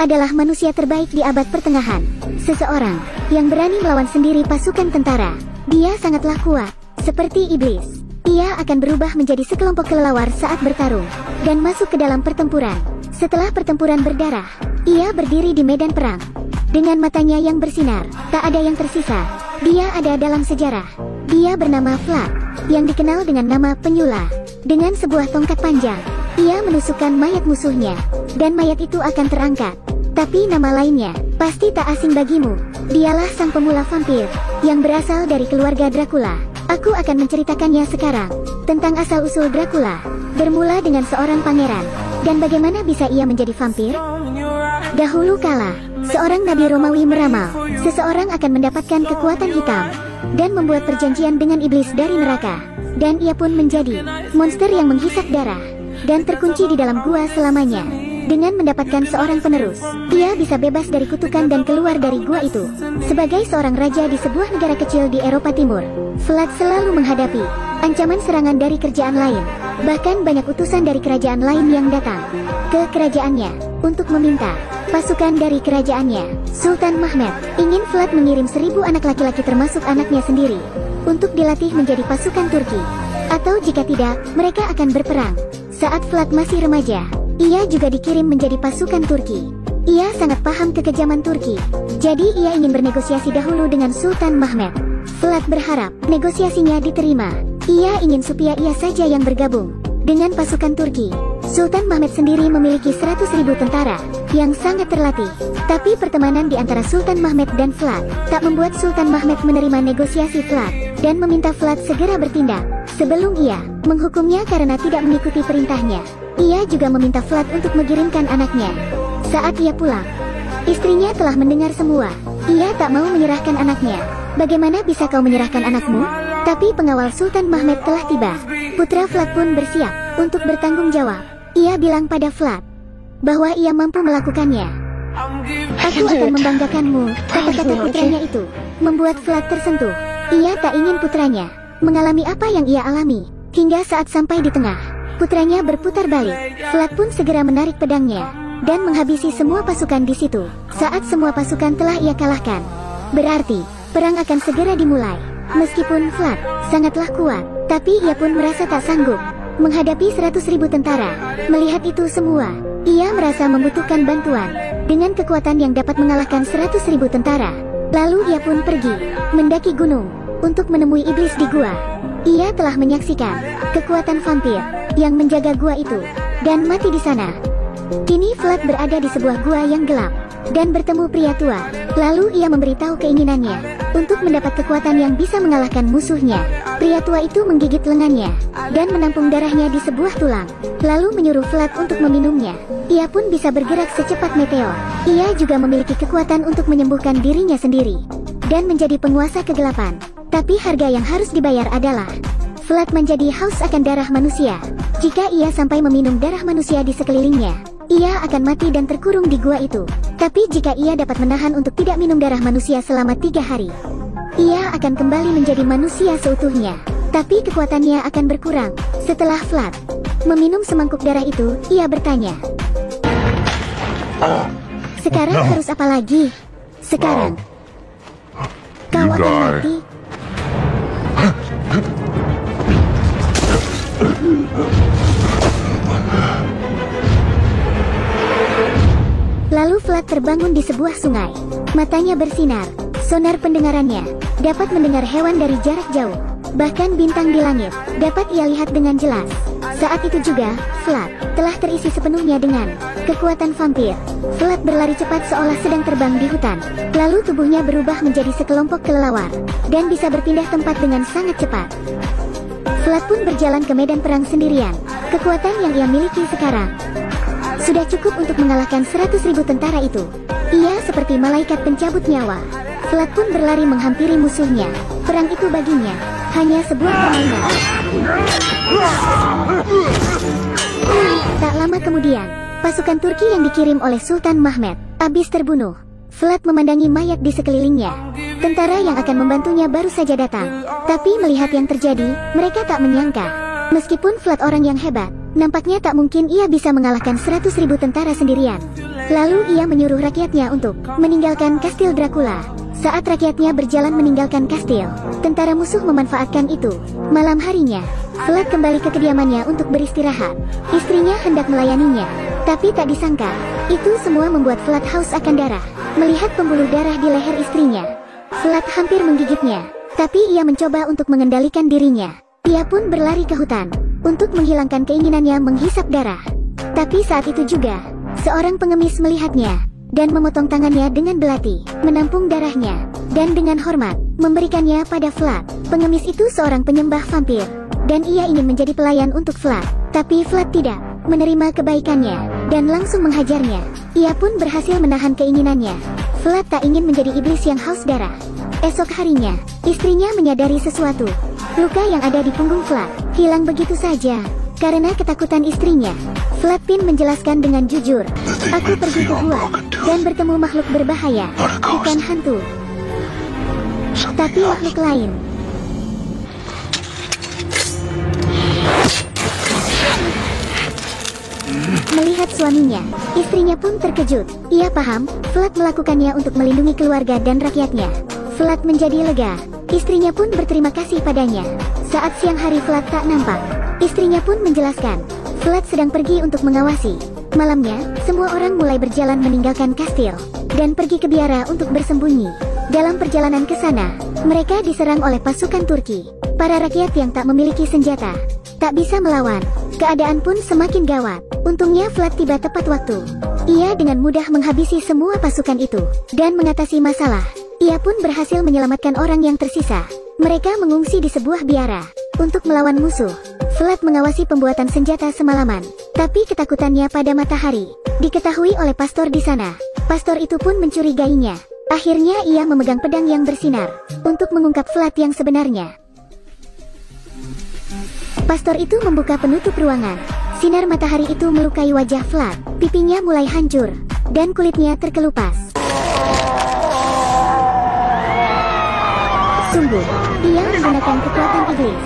adalah manusia terbaik di abad pertengahan. Seseorang yang berani melawan sendiri pasukan tentara. Dia sangatlah kuat, seperti iblis. Ia akan berubah menjadi sekelompok kelelawar saat bertarung dan masuk ke dalam pertempuran. Setelah pertempuran berdarah, ia berdiri di medan perang. Dengan matanya yang bersinar, tak ada yang tersisa. Dia ada dalam sejarah. Dia bernama Vlad, yang dikenal dengan nama Penyula. Dengan sebuah tongkat panjang, ia menusukkan mayat musuhnya, dan mayat itu akan terangkat. Tapi nama lainnya pasti tak asing bagimu. Dialah sang pemula vampir yang berasal dari keluarga Dracula. Aku akan menceritakannya sekarang tentang asal-usul Dracula, bermula dengan seorang pangeran, dan bagaimana bisa ia menjadi vampir. Dahulu kala, seorang nabi Romawi meramal, seseorang akan mendapatkan kekuatan hitam dan membuat perjanjian dengan iblis dari neraka. Dan ia pun menjadi monster yang menghisap darah dan terkunci di dalam gua selamanya. Dengan mendapatkan seorang penerus, ia bisa bebas dari kutukan dan keluar dari gua itu. Sebagai seorang raja di sebuah negara kecil di Eropa Timur, Vlad selalu menghadapi ancaman serangan dari kerajaan lain. Bahkan banyak utusan dari kerajaan lain yang datang ke kerajaannya untuk meminta pasukan dari kerajaannya. Sultan Mehmed ingin Vlad mengirim 1000 anak laki-laki termasuk anaknya sendiri untuk dilatih menjadi pasukan Turki. Atau jika tidak, mereka akan berperang. Saat Vlad masih remaja, ia juga dikirim menjadi pasukan Turki. Ia sangat paham kekejaman Turki, jadi ia ingin bernegosiasi dahulu dengan Sultan Mehmed. Vlad berharap negosiasinya diterima. Ia ingin supaya ia saja yang bergabung dengan pasukan Turki. Sultan Mehmed sendiri memiliki 100.000 tentara yang sangat terlatih. Tapi pertemanan di antara Sultan Mehmed dan Vlad tak membuat Sultan Mehmed menerima negosiasi Vlad dan meminta Vlad segera bertindak sebelum ia menghukumnya karena tidak mengikuti perintahnya. Ia juga meminta Vlad untuk mengirimkan anaknya. Saat ia pulang, istrinya telah mendengar semua. Ia tak mau menyerahkan anaknya. Bagaimana bisa kau menyerahkan anakmu? Tapi pengawal Sultan Mehmed telah tiba. Putra Vlad pun bersiap untuk bertanggung jawab. Ia bilang pada Vlad bahwa ia mampu melakukannya. Aku akan membanggakanmu. Kata-kata putranya itu membuat Vlad tersentuh. Ia tak ingin putranya mengalami apa yang ia alami. Hingga saat sampai di tengah, putranya berputar balik. Vlad pun segera menarik pedangnya dan menghabisi semua pasukan di situ. Saat semua pasukan telah ia kalahkan, berarti perang akan segera dimulai. Meskipun Vlad sangatlah kuat, tapi ia pun merasa tak sanggup menghadapi 100.000 tentara. Melihat itu semua, ia merasa membutuhkan bantuan dengan kekuatan yang dapat mengalahkan 100.000 tentara. Lalu ia pun pergi mendaki gunung untuk menemui iblis di gua. Ia telah menyaksikan kekuatan vampir yang menjaga gua itu dan mati di sana. Kini Vlad berada di sebuah gua yang gelap dan bertemu pria tua. Lalu ia memberitahu keinginannya untuk mendapat kekuatan yang bisa mengalahkan musuhnya. Pria tua itu menggigit lengannya dan menampung darahnya di sebuah tulang, lalu menyuruh Vlad untuk meminumnya. Ia pun bisa bergerak secepat meteor. Ia juga memiliki kekuatan untuk menyembuhkan dirinya sendiri dan menjadi penguasa kegelapan. Tapi harga yang harus dibayar adalah Vlad menjadi haus akan darah manusia. Jika ia sampai meminum darah manusia di sekelilingnya, ia akan mati dan terkurung di gua itu. Tapi jika ia dapat menahan untuk tidak minum darah manusia selama 3 hari, ia akan kembali menjadi manusia seutuhnya. Tapi kekuatannya akan berkurang. Setelah Vlad meminum semangkuk darah itu, ia bertanya, sekarang harus apa lagi? Sekarang kau akan mati. Lalu Vlad terbangun di sebuah sungai. Matanya bersinar. Sonar pendengarannya dapat mendengar hewan dari jarak jauh. Bahkan bintang di langit dapat ia lihat dengan jelas. Saat itu juga, Vlad telah terisi sepenuhnya dengan kekuatan vampir. Vlad berlari cepat seolah sedang terbang di hutan. Lalu tubuhnya berubah menjadi sekelompok kelelawar dan bisa berpindah tempat dengan sangat cepat. Vlad pun berjalan ke medan perang sendirian. Kekuatan yang ia miliki sekarang sudah cukup untuk mengalahkan 100.000 tentara itu. Ia seperti malaikat pencabut nyawa. Vlad pun berlari menghampiri musuhnya. Perang itu baginya hanya sebuah permainan. Tak lama kemudian, pasukan Turki yang dikirim oleh Sultan Mehmed habis terbunuh. Vlad memandangi mayat di sekelilingnya. Tentara yang akan membantunya baru saja datang. Tapi melihat yang terjadi, mereka tak menyangka. Meskipun Vlad orang yang hebat, nampaknya tak mungkin ia bisa mengalahkan 100.000 tentara sendirian. Lalu ia menyuruh rakyatnya untuk meninggalkan kastil Dracula. Saat rakyatnya berjalan meninggalkan kastil, tentara musuh memanfaatkan itu. Malam harinya, Vlad kembali ke kediamannya untuk beristirahat. Istrinya hendak melayaninya, tapi tak disangka, itu semua membuat Vlad haus akan darah. Melihat pembuluh darah di leher istrinya, Vlad hampir menggigitnya, tapi ia mencoba untuk mengendalikan dirinya. Ia pun berlari ke hutan untuk menghilangkan keinginannya menghisap darah. Tapi saat itu juga, seorang pengemis melihatnya dan memotong tangannya dengan belati, menampung darahnya, dan dengan hormat, memberikannya pada Vlad. Pengemis itu seorang penyembah vampir, dan ia ingin menjadi pelayan untuk Vlad. Tapi Vlad tidak menerima kebaikannya, dan langsung menghajarnya. Ia pun berhasil menahan keinginannya. Vlad tak ingin menjadi iblis yang haus darah. Esok harinya, istrinya menyadari sesuatu. Luka yang ada di punggung Vlad hilang begitu saja karena ketakutan istrinya. Vlad pun menjelaskan dengan jujur, "Aku pergi ke gua dan bertemu makhluk berbahaya, bukan hantu, tapi makhluk lain." Melihat suaminya, istrinya pun terkejut. Ia paham, Vlad melakukannya untuk melindungi keluarga dan rakyatnya. Vlad menjadi lega. Istrinya pun berterima kasih padanya. Saat siang hari Vlad tak nampak. Istrinya pun menjelaskan, Vlad sedang pergi untuk mengawasi. Malamnya, semua orang mulai berjalan meninggalkan kastil dan pergi ke biara untuk bersembunyi. Dalam perjalanan ke sana, mereka diserang oleh pasukan Turki. Para rakyat yang tak memiliki senjata tak bisa melawan. Keadaan pun semakin gawat. Untungnya Vlad tiba tepat waktu. Ia dengan mudah menghabisi semua pasukan itu dan mengatasi masalah. Ia pun berhasil menyelamatkan orang yang tersisa. Mereka mengungsi di sebuah biara untuk melawan musuh. Vlad mengawasi pembuatan senjata semalaman, tapi ketakutannya pada matahari diketahui oleh pastor di sana. Pastor itu pun mencurigainya. Akhirnya ia memegang pedang yang bersinar untuk mengungkap Vlad yang sebenarnya. Pastor itu membuka penutup ruangan. Sinar matahari itu melukai wajah Vlad. Pipinya mulai hancur dan kulitnya terkelupas. Sungguh, dia menggunakan kekuatan iblis.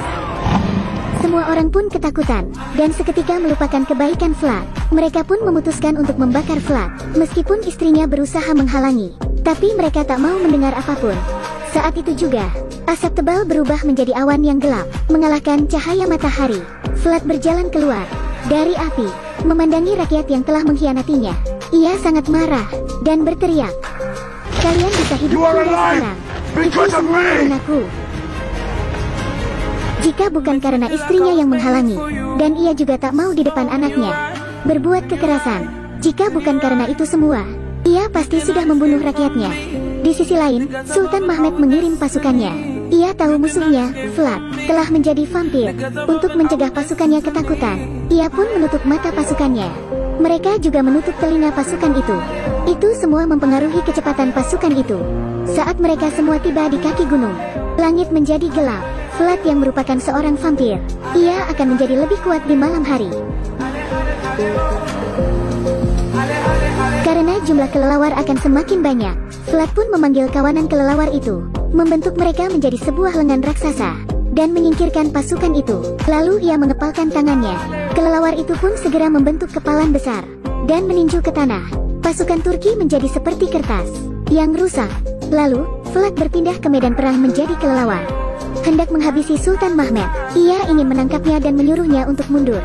Semua orang pun ketakutan, dan seketika melupakan kebaikan Vlad. Mereka pun memutuskan untuk membakar Vlad, meskipun istrinya berusaha menghalangi. Tapi mereka tak mau mendengar apapun. Saat itu juga, asap tebal berubah menjadi awan yang gelap, mengalahkan cahaya matahari. Vlad berjalan keluar dari api, memandangi rakyat yang telah mengkhianatinya. Ia sangat marah, dan berteriak, "Kalian bisa hidup hingga sekarang. Itu semua karenaku." Jika bukan karena istrinya yang menghalangi, dan ia juga tak mau di depan anaknya berbuat kekerasan, jika bukan karena itu semua, ia pasti sudah membunuh rakyatnya. Di sisi lain, Sultan Mehmed mengirim pasukannya. Ia tahu musuhnya, Vlad, telah menjadi vampir. Untuk mencegah pasukannya ketakutan, ia pun menutup mata pasukannya. Mereka juga menutup telinga pasukan itu. Itu semua mempengaruhi kecepatan pasukan itu. Saat mereka semua tiba di kaki gunung, langit menjadi gelap. Vlad yang merupakan seorang vampir, ia akan menjadi lebih kuat di malam hari. Karena jumlah kelelawar akan semakin banyak, Vlad pun memanggil kawanan kelelawar itu, membentuk mereka menjadi sebuah lengan raksasa, dan menyingkirkan pasukan itu. Lalu ia mengepalkan tangannya. Kelelawar itu pun segera membentuk kepalan besar, dan meninju ke tanah. Pasukan Turki menjadi seperti kertas yang rusak. Lalu, Vlad berpindah ke medan perang menjadi kelelawar. Hendak menghabisi Sultan Mehmed. Ia ingin menangkapnya dan menyuruhnya untuk mundur.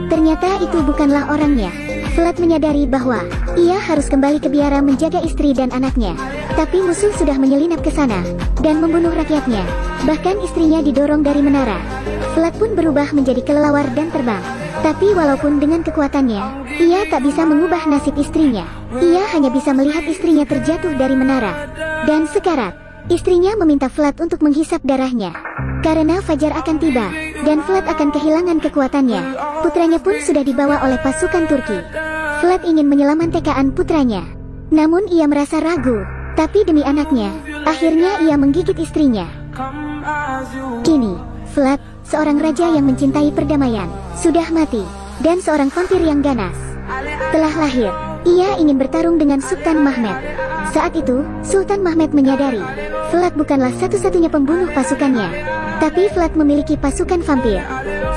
Ternyata itu bukanlah orangnya. Vlad menyadari bahwa ia harus kembali ke biara menjaga istri dan anaknya. Tapi musuh sudah menyelinap ke sana dan membunuh rakyatnya. Bahkan istrinya didorong dari menara. Vlad pun berubah menjadi kelelawar dan terbang. Tapi walaupun dengan kekuatannya, ia tak bisa mengubah nasib istrinya. Ia hanya bisa melihat istrinya terjatuh dari menara dan sekarat. Istrinya meminta Vlad untuk menghisap darahnya. Karena Fajar akan tiba, dan Vlad akan kehilangan kekuatannya. Putranya pun sudah dibawa oleh pasukan Turki. Vlad ingin menyelamatkan putranya. Namun ia merasa ragu. Tapi demi anaknya, akhirnya ia menggigit istrinya. Kini, Vlad, seorang raja yang mencintai perdamaian, sudah mati. Dan seorang vampir yang ganas telah lahir. Ia ingin bertarung dengan Sultan Mehmed. Saat itu, Sultan Mehmed menyadari Vlad bukanlah satu-satunya pembunuh pasukannya. Tapi Vlad memiliki pasukan vampir.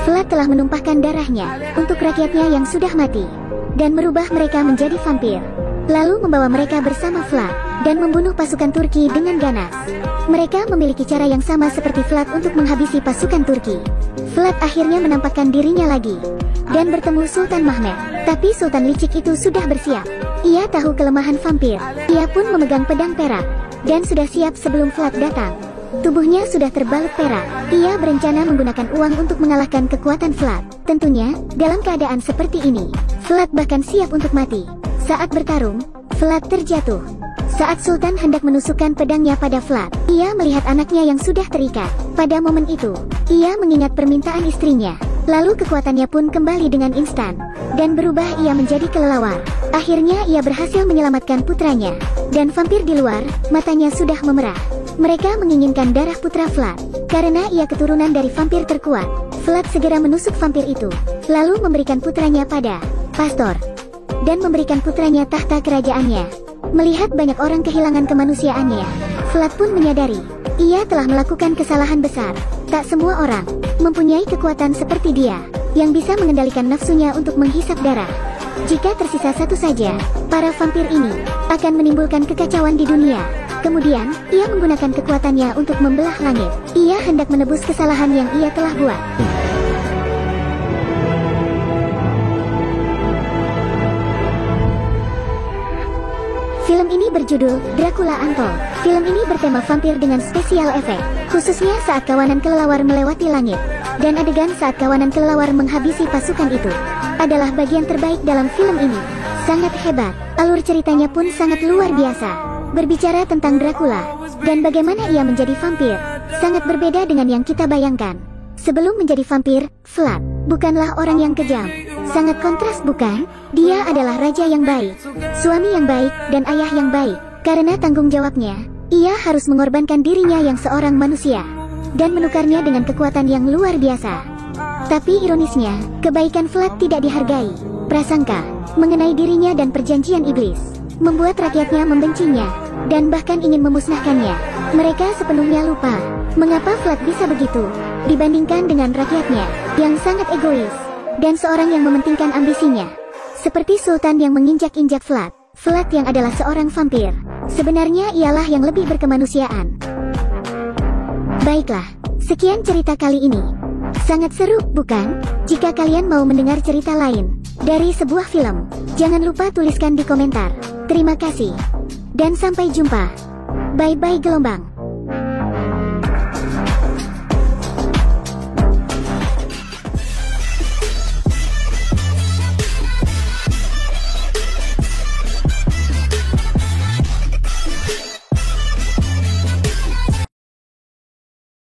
Vlad telah menumpahkan darahnya untuk rakyatnya yang sudah mati dan merubah mereka menjadi vampir. lalu membawa mereka bersama Vlad, dan membunuh pasukan Turki dengan ganas. Mereka memiliki cara yang sama seperti Vlad untuk menghabisi pasukan Turki. Vlad akhirnya menampakkan dirinya lagi, dan bertemu Sultan Mehmed. Tapi Sultan licik itu sudah bersiap. Ia tahu kelemahan vampir. Ia pun memegang pedang perak, dan sudah siap sebelum Vlad datang. Tubuhnya sudah terbalut perak. Ia berencana menggunakan uang untuk mengalahkan kekuatan Vlad. Tentunya, dalam keadaan seperti ini, Vlad bahkan siap untuk mati. Saat bertarung, Vlad terjatuh. Saat Sultan hendak menusukkan pedangnya pada Vlad, ia melihat anaknya yang sudah terikat. Pada momen itu, ia mengingat permintaan istrinya. Lalu kekuatannya pun kembali dengan instan, dan berubah ia menjadi kelelawar. Akhirnya ia berhasil menyelamatkan putranya. Dan vampir di luar, matanya sudah memerah. Mereka menginginkan darah putra Vlad, karena ia keturunan dari vampir terkuat. Vlad segera menusuk vampir itu, lalu memberikan putranya pada pastor, dan memberikan putranya tahta kerajaannya. Melihat banyak orang kehilangan kemanusiaannya, Vlad pun menyadari, ia telah melakukan kesalahan besar. Tak semua orang mempunyai kekuatan seperti dia, yang bisa mengendalikan nafsunya untuk menghisap darah. Jika tersisa satu saja, para vampir ini akan menimbulkan kekacauan di dunia. Kemudian, ia menggunakan kekuatannya untuk membelah langit. Ia hendak menebus kesalahan yang ia telah buat. Film ini berjudul Dracula Untold. Film ini bertema vampir dengan spesial efek, khususnya saat kawanan kelelawar melewati langit, dan adegan saat kawanan kelelawar menghabisi pasukan itu adalah bagian terbaik dalam film ini. Sangat hebat, alur ceritanya pun sangat luar biasa. Berbicara tentang Dracula, dan bagaimana ia menjadi vampir, sangat berbeda dengan yang kita bayangkan. Sebelum menjadi vampir, Vlad bukanlah orang yang kejam. Sangat kontras bukan? Dia adalah raja yang baik, suami yang baik, dan ayah yang baik. Karena tanggung jawabnya, ia harus mengorbankan dirinya yang seorang manusia, dan menukarnya dengan kekuatan yang luar biasa. Tapi ironisnya, kebaikan Vlad tidak dihargai. Prasangka mengenai dirinya dan perjanjian iblis membuat rakyatnya membencinya, dan bahkan ingin memusnahkannya. Mereka sepenuhnya lupa mengapa Vlad bisa begitu, dibandingkan dengan rakyatnya yang sangat egois, dan seorang yang mementingkan ambisinya. Seperti Sultan yang menginjak-injak Vlad. Vlad yang adalah seorang vampir, sebenarnya ialah yang lebih berkemanusiaan. Baiklah, sekian cerita kali ini. Sangat seru, bukan? Jika kalian mau mendengar cerita lain dari sebuah film, jangan lupa tuliskan di komentar. Terima kasih, dan sampai jumpa. Bye-bye gelombang.